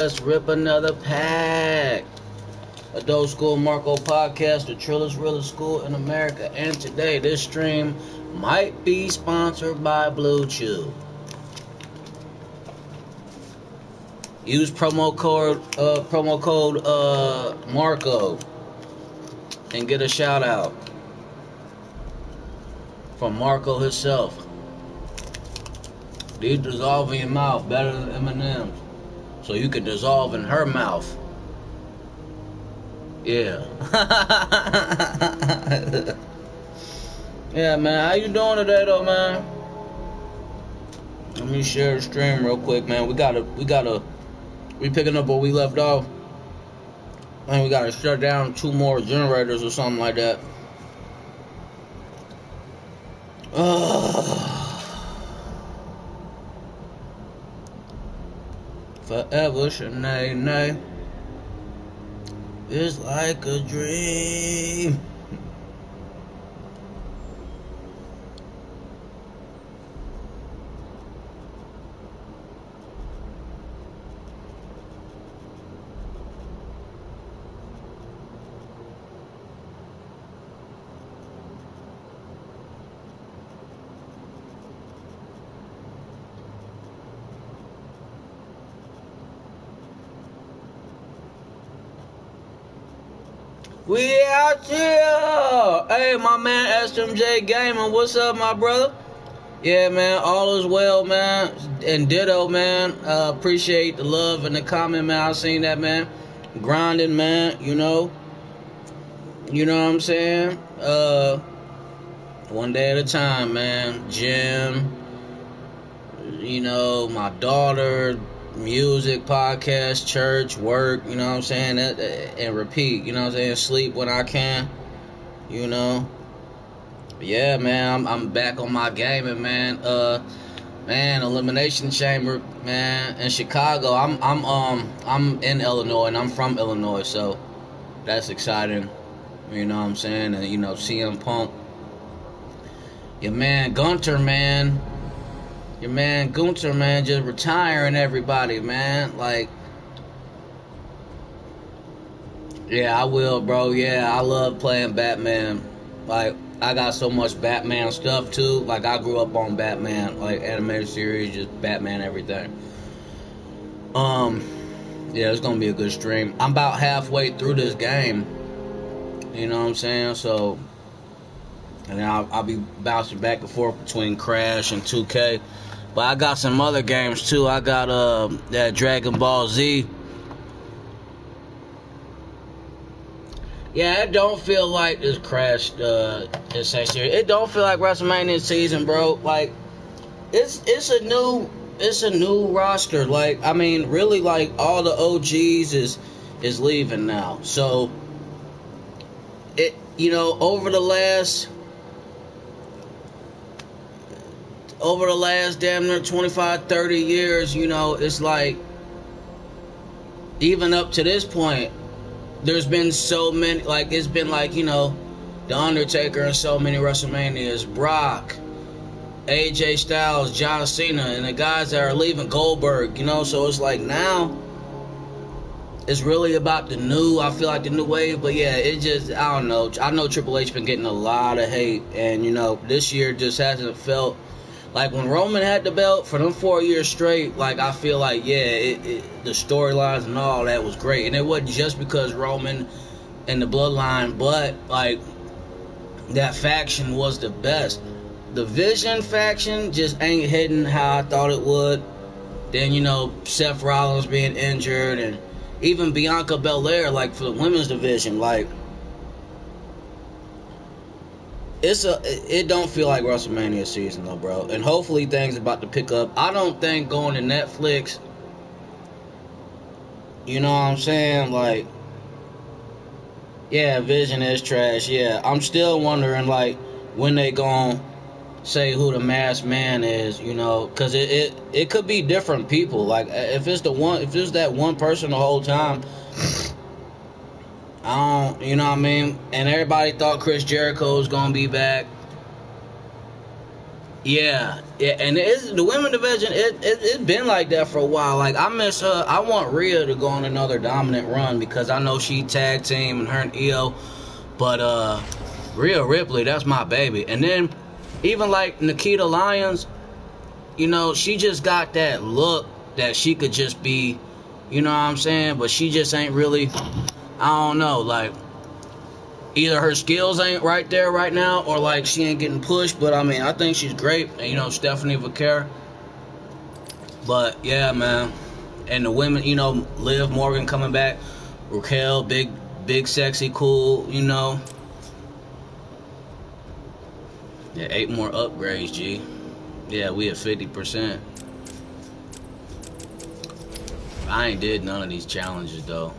Let's rip another pack. Adult School Marco podcast, the trillest, realest school in America. And today, this stream might be sponsored by Blue Chew. Use promo code Marco and get a shout out from Marco himself. These dissolve in your mouth better than M&M's. So you can dissolve in her mouth. Yeah. Yeah, man. How you doing today, though, man? Let me share the stream real quick, man. We picking up where we left off. And we gotta shut down 2 more generators or something like that. Forever, Shanae, it's like a dream. We out here. Hey, my man SMJ Gaming, what's up, my brother? Yeah, man, all is well, man. And ditto, man. Appreciate the love and the comment, man. I seen that, man. Grinding, man. You know what I'm saying? One day at a time, man. Gym. My daughter. Music, podcast, church, work, you know what I'm saying, and repeat, you know what I'm saying, sleep when I can, yeah, man, I'm back on my gaming, man. Elimination Chamber, man, in Chicago. I'm in Illinois, and I'm from Illinois, so that's exciting, you know what I'm saying, and CM Punk, your man Gunter, man, just retiring everybody, man. Like, yeah, I will, bro. Yeah, I love playing Batman. Like, I got so much Batman stuff, too. Like, I grew up on Batman, like, animated series, just Batman everything. Yeah, it's gonna be a good stream. I'm about halfway through this game. You know what I'm saying? So, and then I'll be bouncing back and forth between Crash and 2K. But I got some other games too. I got that Dragon Ball Z. Yeah, it don't feel like this Crash this series. It don't feel like WrestleMania season, bro. Like it's a new roster. Like, I mean, really, like, all the OGs is leaving now. So it over the last damn near 25, 30 years, it's like, even up to this point, there's been so many, like, it's been like, The Undertaker and so many WrestleManias, Brock, AJ Styles, John Cena, and the guys that are leaving, Goldberg, so it's like now, it's really about the new, I feel like, the new wave, but yeah, it just, I don't know. I know Triple H been getting a lot of hate, and, this year just hasn't felt, like, when Roman had the belt for them 4 years straight, like, I feel like, yeah, the storylines and all that was great. And it wasn't just because Roman and the Bloodline, but, like, that faction was the best. The Vision faction just ain't hitting how I thought it would. Then, Seth Rollins being injured, and even Bianca Belair, like, for the women's division, like, it don't feel like WrestleMania season though, bro. And hopefully things about to pick up. I don't think going to Netflix, you know what I'm saying? Like, yeah, Vision is trash. Yeah, I'm still wondering, like, when they gon' say who the masked man is, because it could be different people. Like, if it's that one person the whole time, I don't, you know what I mean? And everybody thought Chris Jericho was gonna be back. Yeah, yeah, and it's the women division. It's been like that for a while. Like I miss her. I want Rhea to go on another dominant run because I know she tag team and her and Io. But Rhea Ripley, that's my baby. And then even like Nikita Lyons, you know, she just got that look that she could just be, you know what I'm saying? But she just ain't really. I don't know, like. Either her skills ain't right there right now, or like she ain't getting pushed. But I mean, I think she's great. And, you know, Stephanie Vaquer. But yeah, man. And the women, you know, Liv Morgan coming back, Raquel, big, sexy, cool. You know. Yeah, 8 more upgrades, G. Yeah, we at 50%. I ain't did none of these challenges though.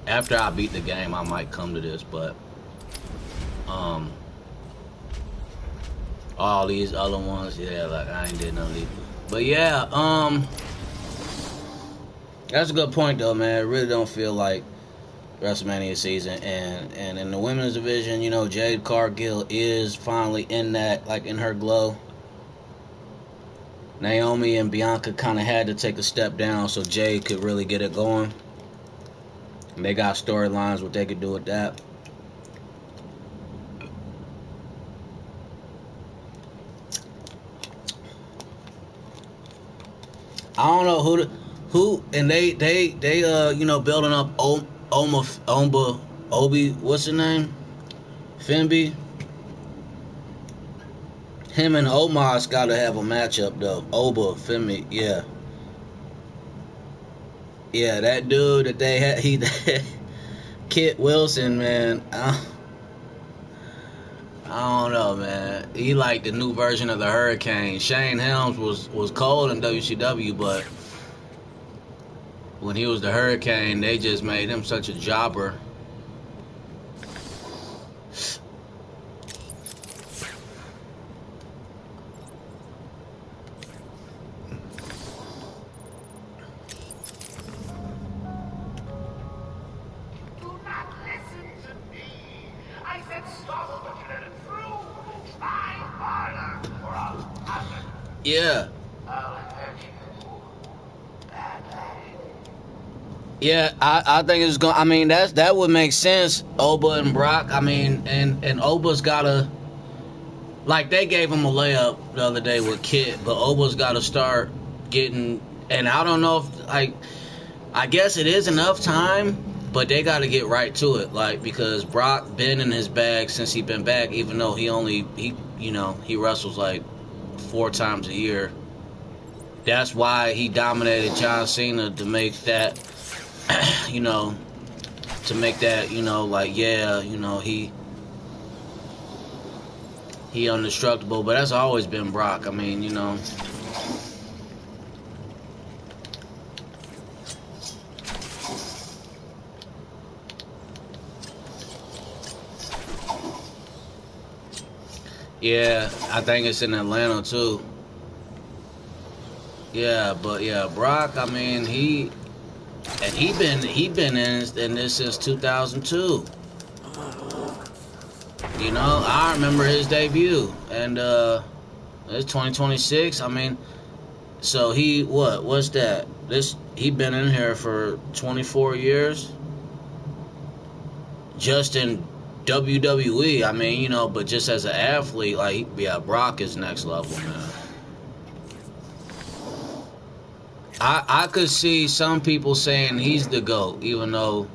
After I beat the game, I might come to this, but all these other ones, yeah, like I ain't did none of these. But yeah, that's a good point though, man. It really don't feel like WrestleMania season, and in the women's division, you know, Jade Cargill is finally in that, like in her glow. Naomi and Bianca kind of had to take a step down so Jade could really get it going. And they got storylines, what they could do with that. I don't know who, and they you know, building up Obi, what's his name? Fimby. Him and Omos got to have a matchup though. Oba, Fimby, yeah. Yeah, that dude that they had, Kit Wilson, man. I don't know, man. He like the new version of the Hurricane. Shane Helms was cold in WCW, but when he was the Hurricane, they just made him such a jobber. Yeah. Yeah, I think it's going. I mean, that would make sense. Oba and Brock. I mean, and Oba's gotta, like, they gave him a layup the other day with Kit, but Oba's gotta start getting. And I don't know if, like, I guess it is enough time, but they gotta get right to it, like, because Brock been in his bag since he been back, even though he wrestles like 4 times a year. That's why he dominated John Cena to make that, you know, like, yeah, you know, he indestructible. But that's always been Brock. I mean, you know. Yeah, I think it's in Atlanta too. Yeah, but yeah, Brock. I mean, he been in this since 2002. You know, I remember his debut, and it's 2026. I mean, so what's that? He been in here for 24 years, just in WWE. I mean, you know, but just as an athlete, like, yeah, Brock is next level, man. I could see some people saying he's the GOAT, even though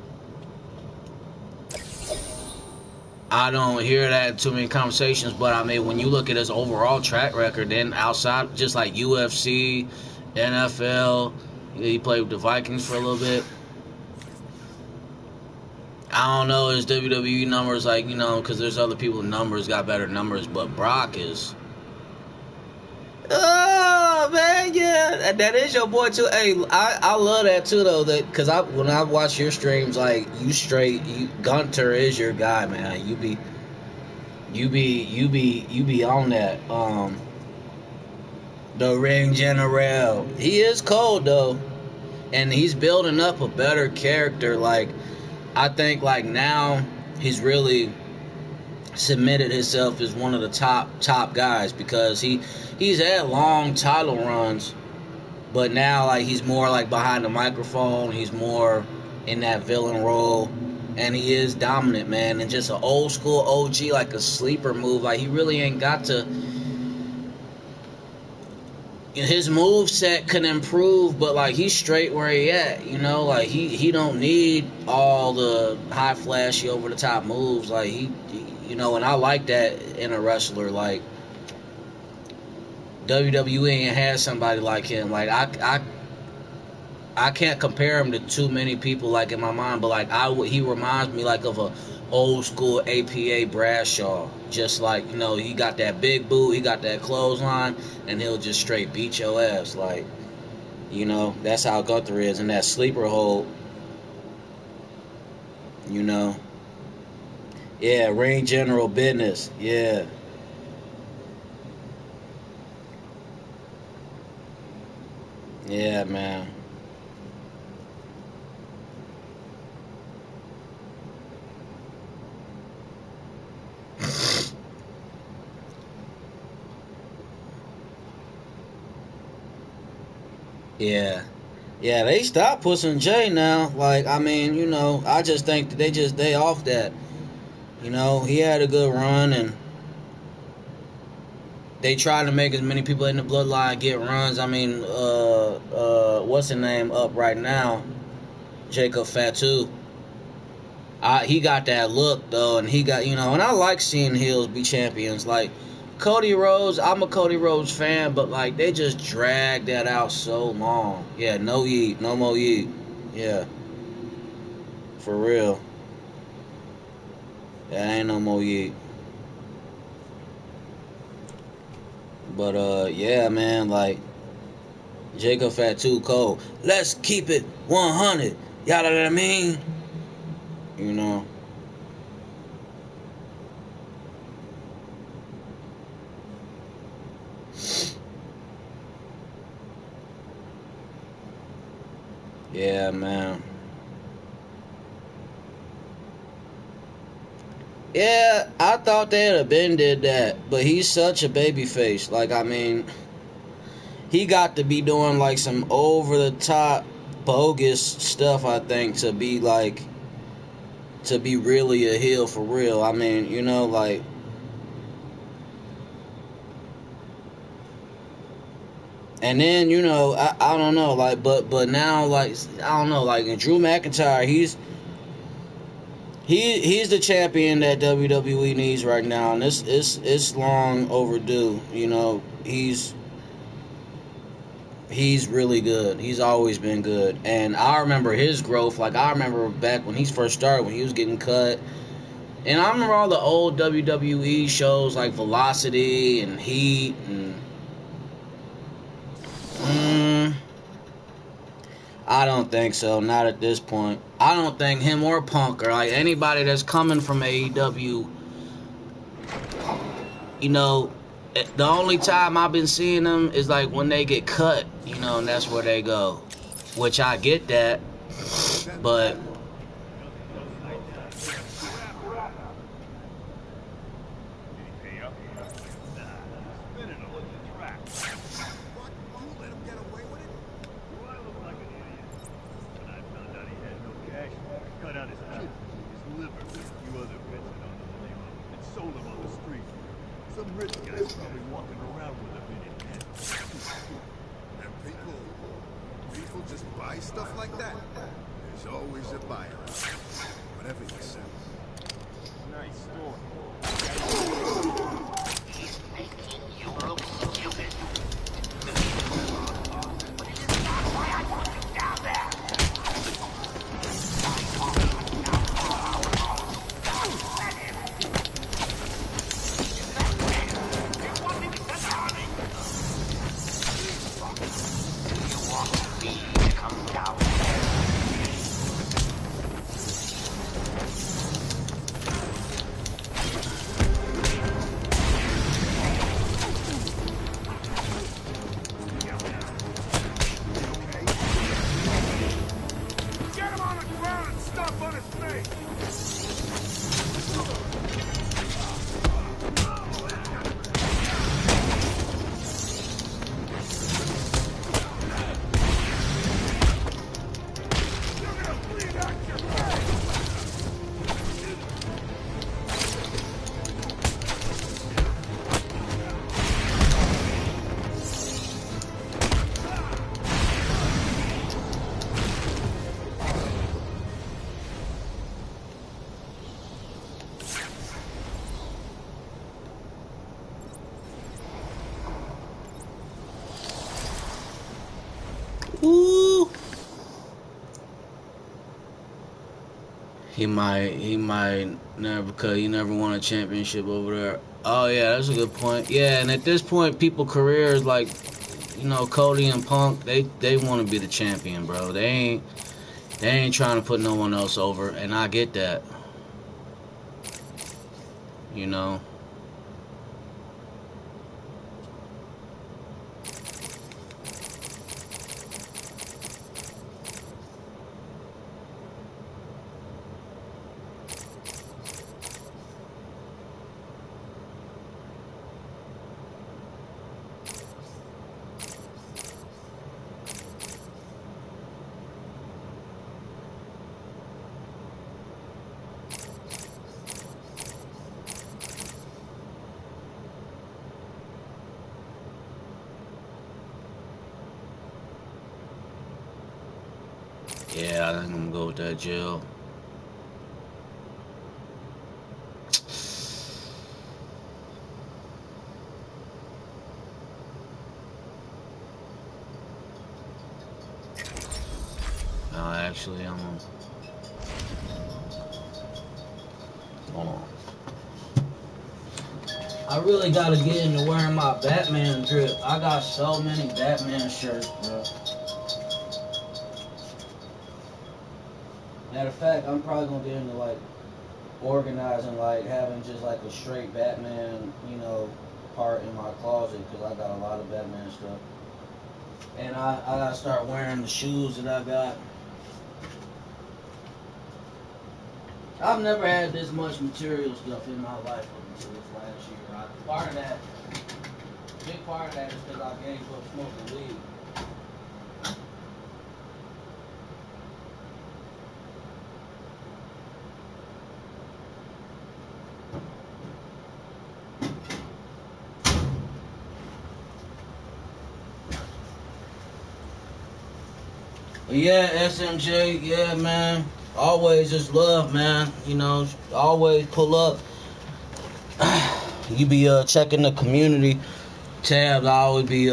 I don't hear that in too many conversations. But I mean, when you look at his overall track record, then outside, just like UFC, NFL, he played with the Vikings for a little bit. I don't know his WWE numbers, like, you know, because there's other people with numbers got better numbers, but Brock is. Oh man, yeah, that is your boy too. Hey, I love that too though. That because when I watch your streams, like, Gunter is your guy, man. You be on that. The Ring General. He is cold though, and he's building up a better character. Like, I think, like, now he's really cemented himself as one of the top guys, because he's had long title runs, but now like he's more like behind the microphone. He's more in that villain role, and he is dominant, man. And just an old school OG, like a sleeper move. Like he really ain't got to. His move set can improve, but like he's straight where he at, you know. Like he don't need all the high flashy over the top moves. Like he you know, and I like that in a wrestler. Like WWE ain't had somebody like him. Like I can't compare him to too many people like in my mind, but like he reminds me like of a old school APA Bradshaw. Just like, you know, he got that big boot, he got that clothesline, and he'll just straight beat your ass. Like, you know, that's how Gunther is in that sleeper hold. You know. Yeah, ring general business. Yeah. Yeah, man. Yeah. Yeah, they stopped pushing Jay now. Like, I mean, you know, I just think that they off that. You know, he had a good run, and they tried to make as many people in the bloodline get runs. I mean, what's his name up right now? Jacob Fatu. He got that look though, and he got, you know, and I like seeing heels be champions. Like Cody Rhodes, I'm a Cody Rhodes fan, but like they just dragged that out so long. Yeah, no yeet, no more yeet. Yeah, for real. That ain't no more yeet. But yeah, man, like Jacob Fatu Cole. Let's keep it 100. Y'all know what I mean? You know. Yeah, man. Yeah, I thought they'd have been did that, but he's such a baby face. Like, I mean, he got to be doing like some over the top bogus stuff, I think, to be like, to be really a heel for real. I mean, you know, like, and then, you know, I don't know, like, but now, like, I don't know, like, in Drew McIntyre, he's the champion that WWE needs right now, and it's long overdue. You know, he's really good. He's always been good, and I remember his growth. Like, I remember back when he first started, when he was getting cut, and I remember all the old WWE shows like Velocity and Heat and. I don't think so. Not at this point. I don't think him or Punk, or like anybody that's coming from AEW. You know, the only time I've been seeing them is like when they get cut. You know, and that's where they go. Which I get that, but. He might never, because he never won a championship over there. Oh yeah, that's a good point. Yeah, and at this point, people careers like, you know, Cody and Punk, they want to be the champion, bro. They ain't trying to put no one else over, and I get that. You know. Yeah, I think I'm gonna go with that Jill. No, actually, I'm gonna... Hold on. I really gotta get into wearing my Batman drip. I got so many Batman shirts, bro. Matter of fact, I'm probably gonna get into like organizing, like having just like a straight Batman, you know, part in my closet, because I got a lot of Batman stuff. And I gotta start wearing the shoes that I got. I've never had this much material stuff in my life up until this last year. Big part of that is because I gave up smoking weed. But yeah, SMJ, yeah, man. Always just love, man. You know, always pull up. You be checking the community tabs. I'll be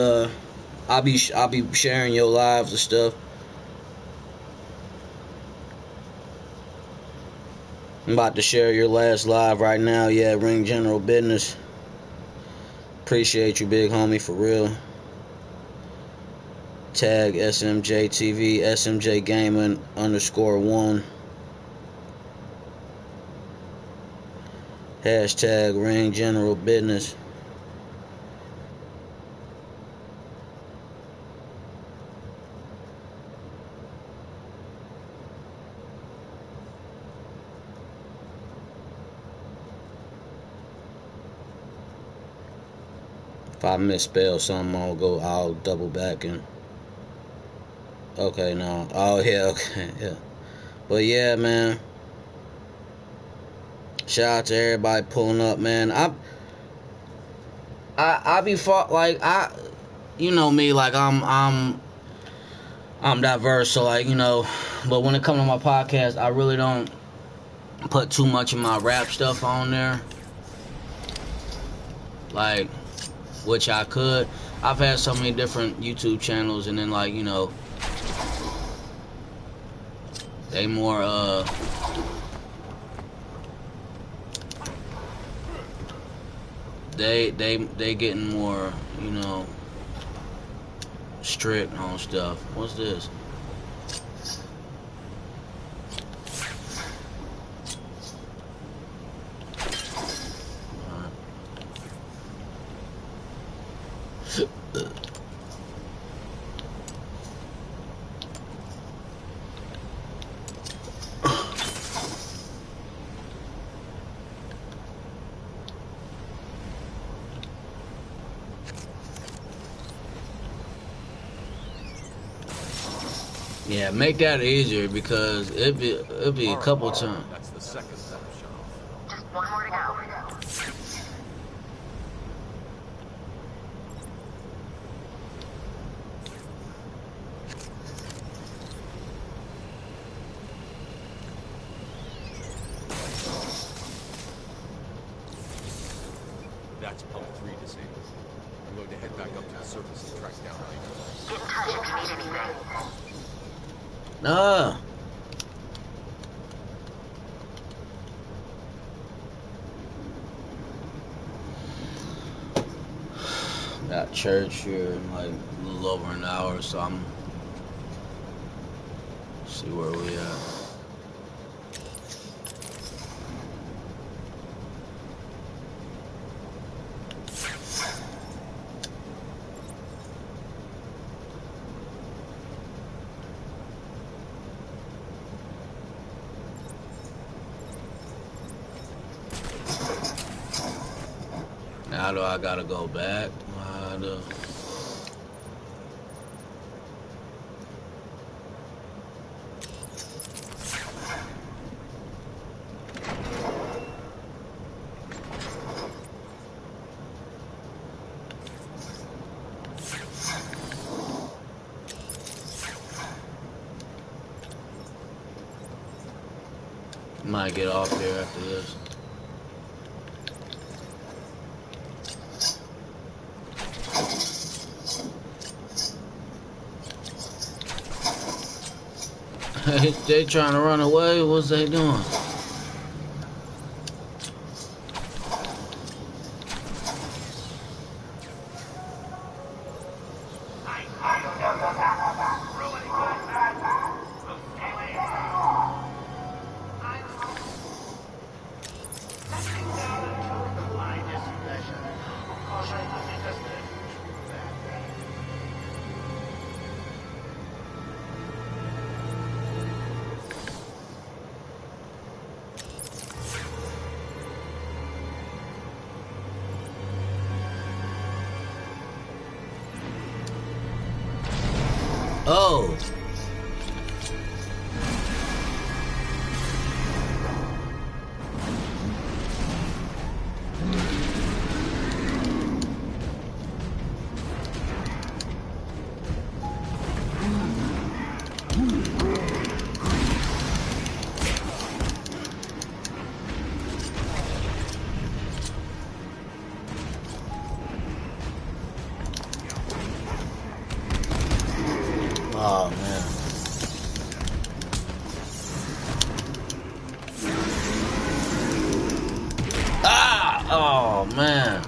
sharing your lives and stuff. I'm about to share your last live right now. Yeah, Ring General Business. Appreciate you, big homie, for real. Tag SMJ TV, SMJ Gaming _1. Hashtag Ring General Business. If I misspell something, I'll double back and... Okay, no. Oh, yeah, okay, yeah. But yeah, man. Shout out to everybody pulling up, man. I be fought like you know me, like I'm diverse, so like, you know, but when it comes to my podcast, I really don't put too much of my rap stuff on there. Like, which I could. I've had so many different YouTube channels, and then like, you know, they more they getting more, you know, strict on stuff. What's this? Yeah, make that easier, because it'd be a couple times. That's the second step, Sheriff. Just one more to go. That's pump 3 disabled. I'm going to head back up to the surface and track down later. Get in touch if you need anything. Nah. Got church here in like a little over an hour, so I'm see where we at. Now do I gotta go back? Might get off here after this. They trying to run away? What's they doing? Oh. Oh man. Ah! Oh man.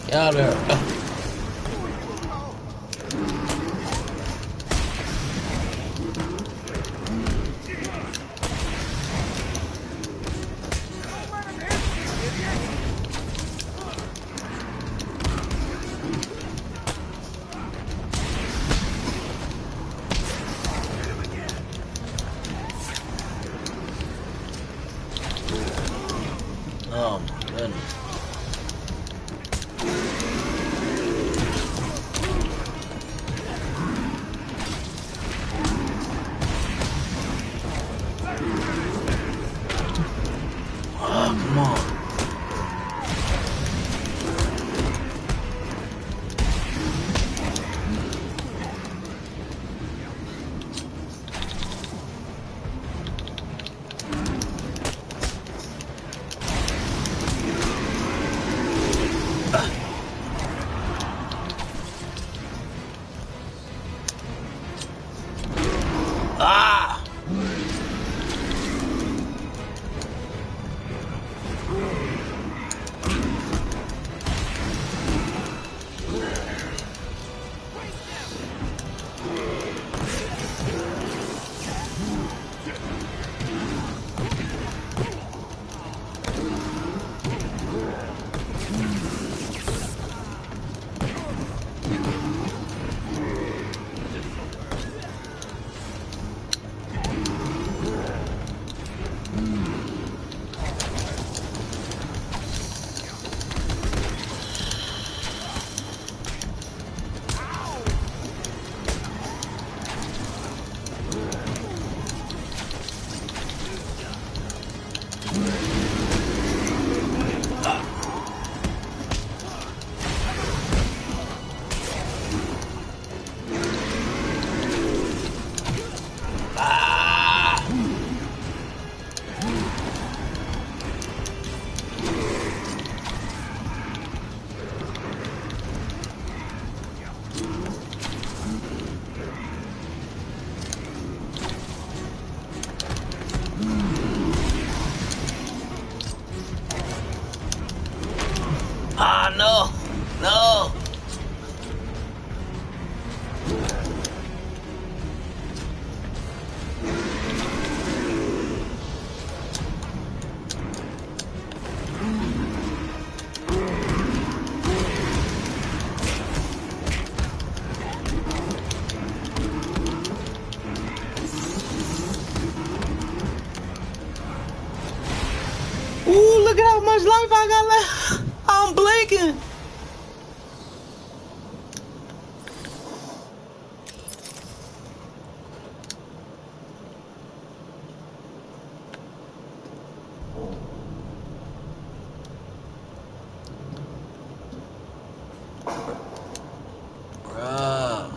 Get out of there. Oh my goodness. much life I got left? I'm blinking. Bruh.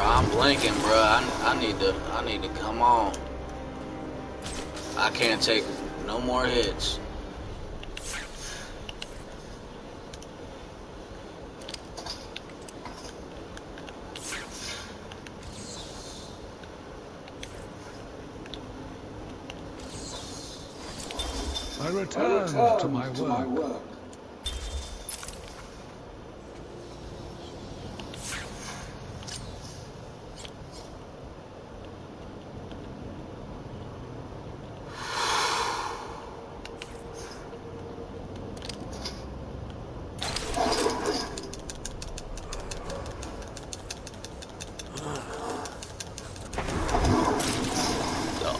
I'm blinking, bro. I need to come on. I can't take no more hits. I return to my work.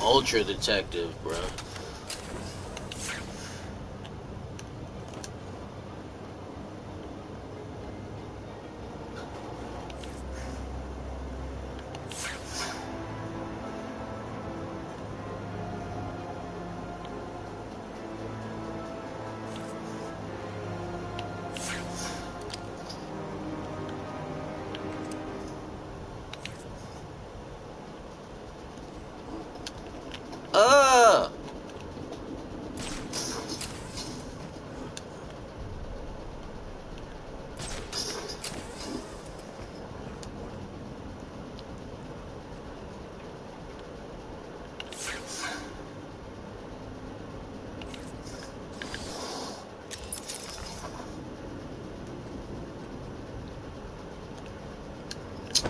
Ultra detective, bro.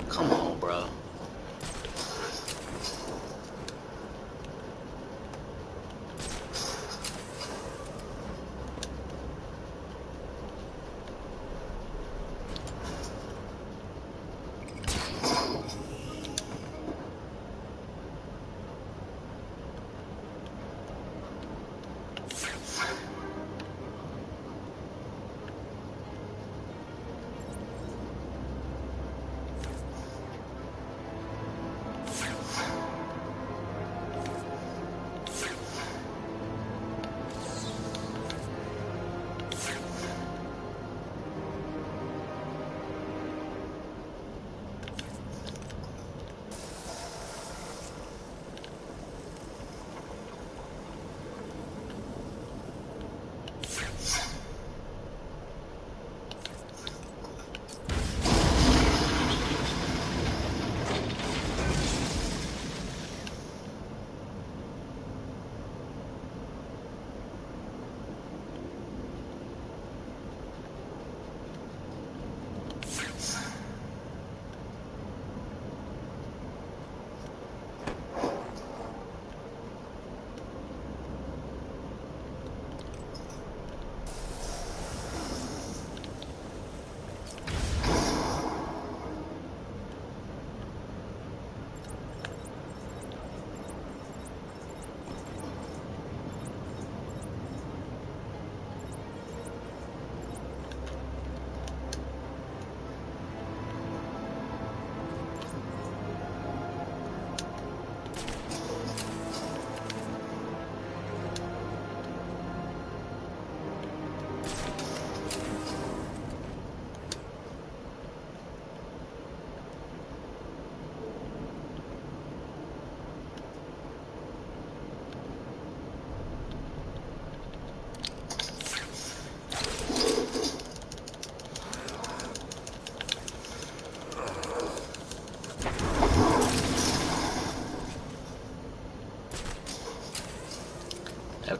Come on, bro.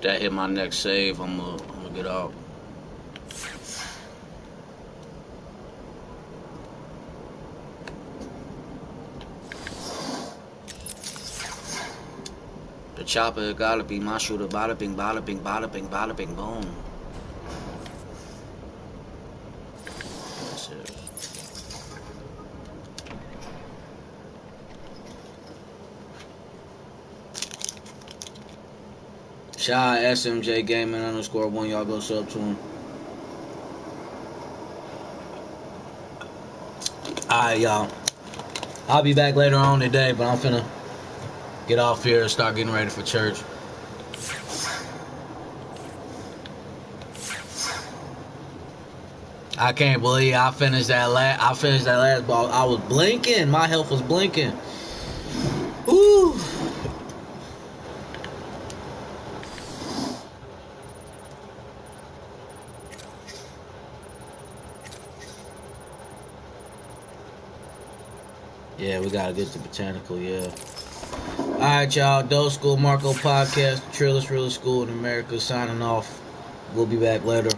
If that hit my next save, I'm gonna get out. The chopper gotta be my shooter. Bada bing, bada bing, bada bing, bada bing, boom. That's it. Shout out SMJ Gaming _1. Y'all go sub to him. Alright, y'all. I'll be back later on today, but I'm finna get off here and start getting ready for church. I can't believe I finished that last ball. I was blinking. My health was blinking. Ooh. Yeah, we gotta get to botanical, yeah. Alright, y'all. Adult School Marco Podcast, TRILLEST, Realest School in America, signing off. We'll be back later.